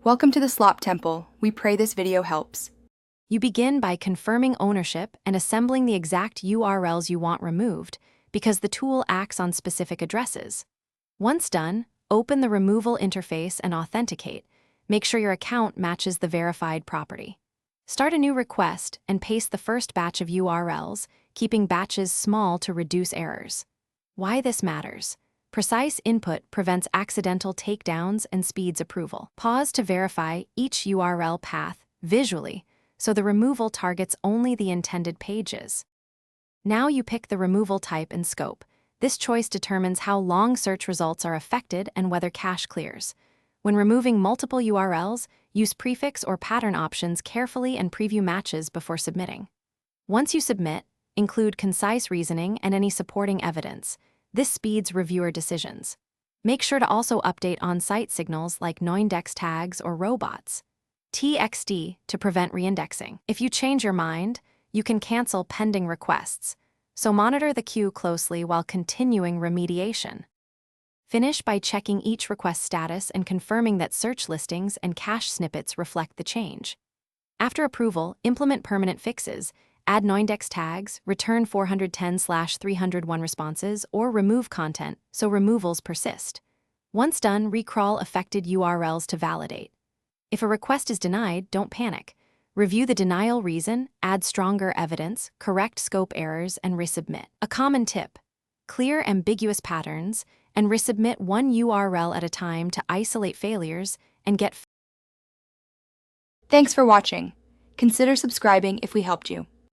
Welcome to the Slop Temple. We pray this video helps. You begin by confirming ownership and assembling the exact URLs you want removed, because the tool acts on specific addresses. Once done, open the removal interface and authenticate. Make sure your account matches the verified property. Start a new request and paste the first batch of URLs, keeping batches small to reduce errors. Why this matters? Precise input prevents accidental takedowns and speeds approval. Pause to verify each URL path visually, so the removal targets only the intended pages. Now you pick the removal type and scope. This choice determines how long search results are affected and whether cache clears. When removing multiple URLs, use prefix or pattern options carefully and preview matches before submitting. Once you submit, include concise reasoning and any supporting evidence. This speeds reviewer decisions. Make sure to also update on-site signals like noindex tags or robots. TXT to prevent reindexing. If you change your mind, you can cancel pending requests, so monitor the queue closely while continuing remediation. Finish by checking each request status and confirming that search listings and cache snippets reflect the change. After approval, implement permanent fixes, add noindex tags, return 410/301 responses, or remove content so removals persist. Once done, recrawl affected URLs to validate. If a request is denied, don't panic. Review the denial reason, add stronger evidence, correct scope errors, and resubmit. A common tip: clear ambiguous patterns and resubmit one URL at a time to isolate failures and get. Thanks for watching. Consider subscribing if we helped you.